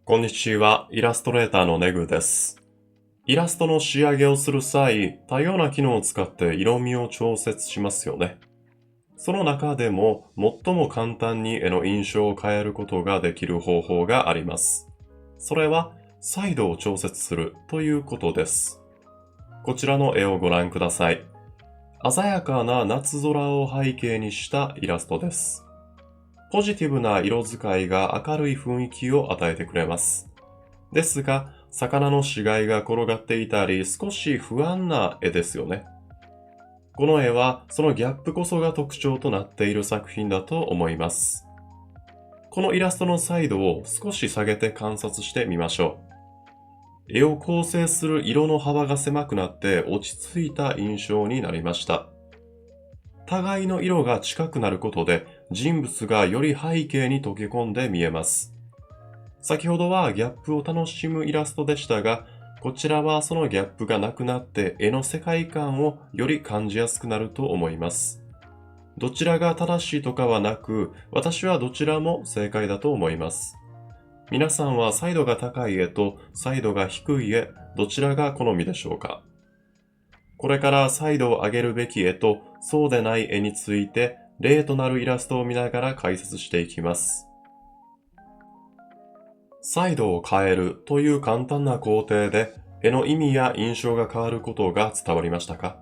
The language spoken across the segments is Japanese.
こんにちは、イラストレーターのネグです。イラストの仕上げをする際、多様な機能を使って色味を調節しますよね。その中でも、最も簡単に絵の印象を変えることができる方法があります。それは、彩度を調節するということです。こちらの絵をご覧ください。鮮やかな夏空を背景にしたイラストです。ポジティブな色使いが明るい雰囲気を与えてくれます。ですが、魚の死骸が転がっていたり、少し不安な絵ですよね。この絵は、そのギャップこそが特徴となっている作品だと思います。このイラストの彩度を少し下げて観察してみましょう。絵を構成する色の幅が狭くなって落ち着いた印象になりました。互いの色が近くなることで、人物がより背景に溶け込んで見えます。先ほどはギャップを楽しむイラストでしたが、こちらはそのギャップがなくなって絵の世界観をより感じやすくなると思います。どちらが正しいとかはなく、私はどちらも正解だと思います。皆さんは彩度が高い絵と彩度が低い絵、どちらが好みでしょうか？これから彩度を上げるべき絵とそうでない絵について例となるイラストを見ながら解説していきます。彩度を変えるという簡単な工程で絵の意味や印象が変わることが伝わりましたか？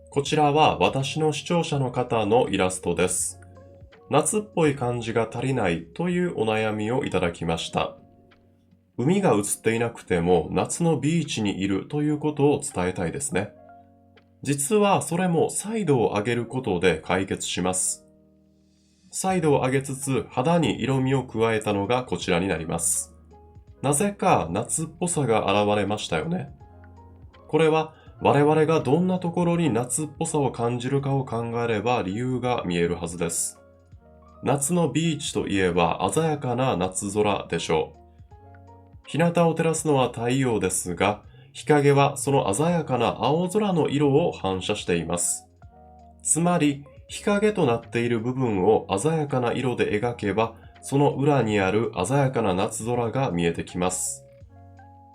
こちらは私の視聴者の方のイラストです。夏っぽい感じが足りないというお悩みをいただきました。海が映っていなくても夏のビーチにいるということを伝えたいですね。実はそれも彩度を上げることで解決します。彩度を上げつつ肌に色味を加えたのがこちらになります。なぜか夏っぽさが現れましたよね。これは我々がどんなところに夏っぽさを感じるかを考えれば理由が見えるはずです。夏のビーチといえば鮮やかな夏空でしょう。日向を照らすのは太陽ですが、日陰はその鮮やかな青空の色を反射しています。つまり、日陰となっている部分を鮮やかな色で描けば、その裏にある鮮やかな夏空が見えてきます。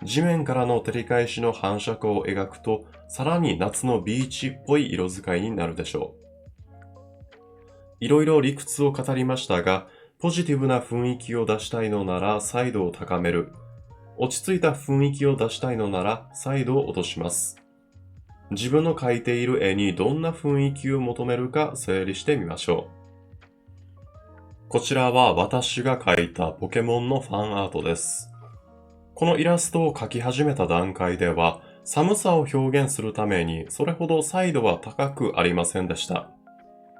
地面からの照り返しの反射光を描くと、さらに夏のビーチっぽい色使いになるでしょう。いろいろ理屈を語りましたが、ポジティブな雰囲気を出したいのなら彩度を高める。落ち着いた雰囲気を出したいのなら彩度を落とします。自分の描いている絵にどんな雰囲気を求めるか整理してみましょう。こちらは私が描いたポケモンのファンアートです。このイラストを描き始めた段階では、寒さを表現するためにそれほど彩度は高くありませんでした。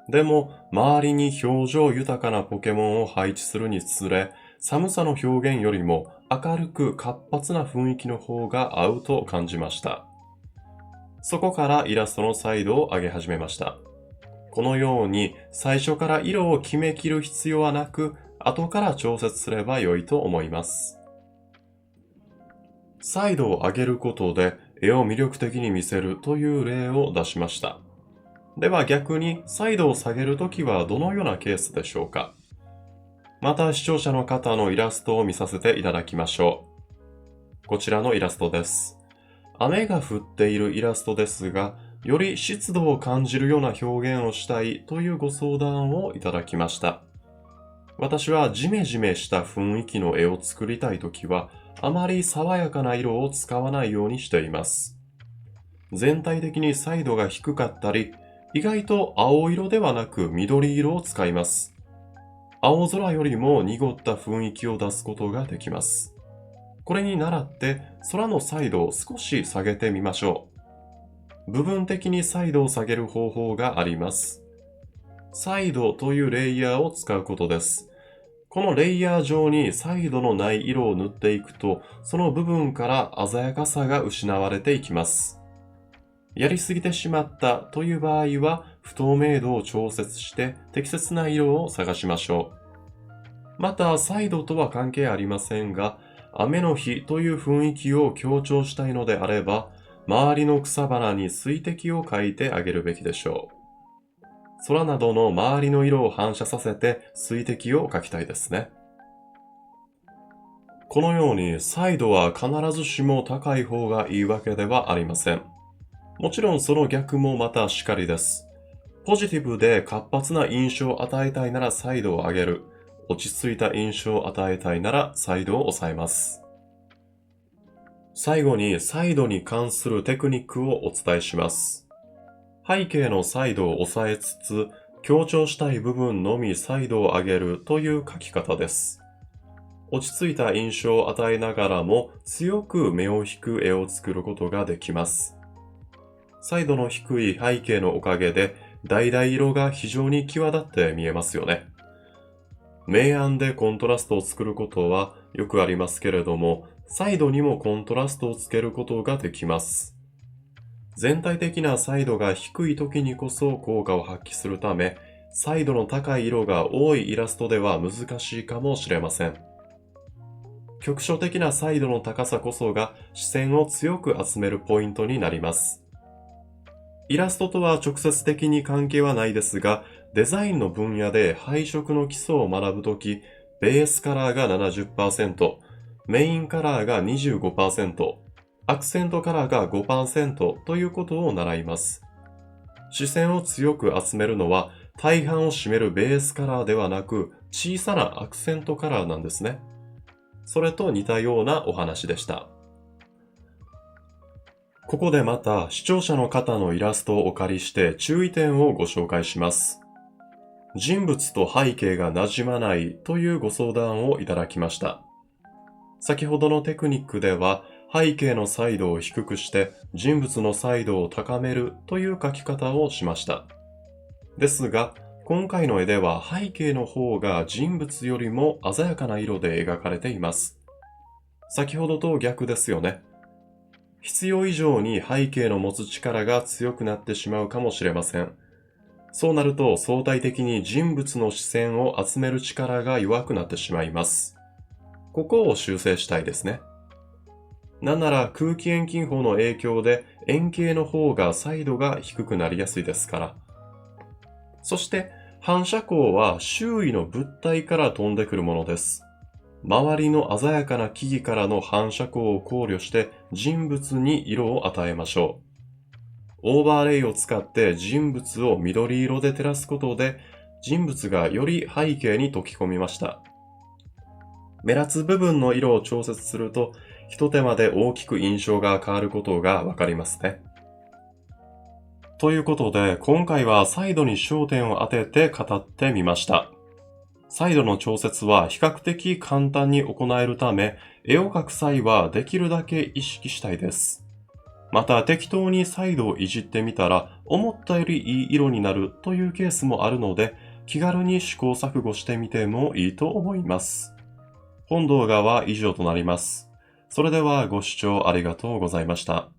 でも、周りに表情豊かなポケモンを配置するにつれ、寒さの表現よりも明るく活発な雰囲気の方が合うと感じました。そこからイラストの彩度を上げ始めました。このように最初から色を決めきる必要はなく、後から調節すれば良いと思います。彩度を上げることで絵を魅力的に見せるという例を出しました。では逆に彩度を下げるときはどのようなケースでしょうか？また視聴者の方のイラストを見させていただきましょう。こちらのイラストです。雨が降っているイラストですが、より湿度を感じるような表現をしたいというご相談をいただきました。私はジメジメした雰囲気の絵を作りたいときは、あまり爽やかな色を使わないようにしています。全体的に彩度が低かったり、意外と青色ではなく緑色を使います。青空よりも濁った雰囲気を出すことができます。これに倣って空の彩度を少し下げてみましょう。部分的に彩度を下げる方法があります。彩度というレイヤーを使うことです。このレイヤー上に彩度のない色を塗っていくと、その部分から鮮やかさが失われていきます。やりすぎてしまったという場合は、不透明度を調節して適切な色を探しましょう。また、彩度とは関係ありませんが、雨の日という雰囲気を強調したいのであれば、周りの草花に水滴を描いてあげるべきでしょう。空などの周りの色を反射させて水滴を描きたいですね。このようにサイドは必ずしも高い方がいいわけではありません。もちろんその逆もまたしかりです。ポジティブで活発な印象を与えたいならサイドを上げる。落ち着いた印象を与えたいならサイドを抑えます。最後にサイドに関するテクニックをお伝えします。背景のサイドを抑えつつ、強調したい部分のみサイドを上げるという書き方です。落ち着いた印象を与えながらも強く目を引く絵を作ることができます。サイドの低い背景のおかげで橙色が非常に際立って見えますよね。明暗でコントラストを作ることはよくありますけれども、サイドにもコントラストをつけることができます。全体的なサイドが低い時にこそ効果を発揮するため、サイドの高い色が多いイラストでは難しいかもしれません。局所的なサイドの高さこそが視線を強く集めるポイントになります。イラストとは直接的に関係はないですが、デザインの分野で配色の基礎を学ぶとき、ベースカラーが 70%、メインカラーが 25%、アクセントカラーが 5% ということを習います。視線を強く集めるのは大半を占めるベースカラーではなく、小さなアクセントカラーなんですね。それと似たようなお話でした。ここでまた視聴者の方のイラストをお借りして注意点をご紹介します。人物と背景が馴染まないというご相談をいただきました。先ほどのテクニックでは背景のサイドを低くして人物のサイドを高めるという描き方をしました。ですが、今回の絵では背景の方が人物よりも鮮やかな色で描かれています。先ほどと逆ですよね。必要以上に背景の持つ力が強くなってしまうかもしれません。そうなると相対的に人物の視線を集める力が弱くなってしまいます。ここを修正したいですね。なんなら空気遠近法の影響で円形の方がサイドが低くなりやすいですから。そして反射光は周囲の物体から飛んでくるものです。周りの鮮やかな木々からの反射光を考慮して人物に色を与えましょう。オーバーレイを使って人物を緑色で照らすことで人物がより背景に溶き込みました。目立つ部分の色を調節すると一手間で大きく印象が変わることがわかりますね。ということで今回はサイドに焦点を当てて語ってみました。サイドの調節は比較的簡単に行えるため、絵を描く際はできるだけ意識したいです。また適当にサイドをいじってみたら、思ったよりいい色になるというケースもあるので、気軽に試行錯誤してみてもいいと思います。本動画は以上となります。それではご視聴ありがとうございました。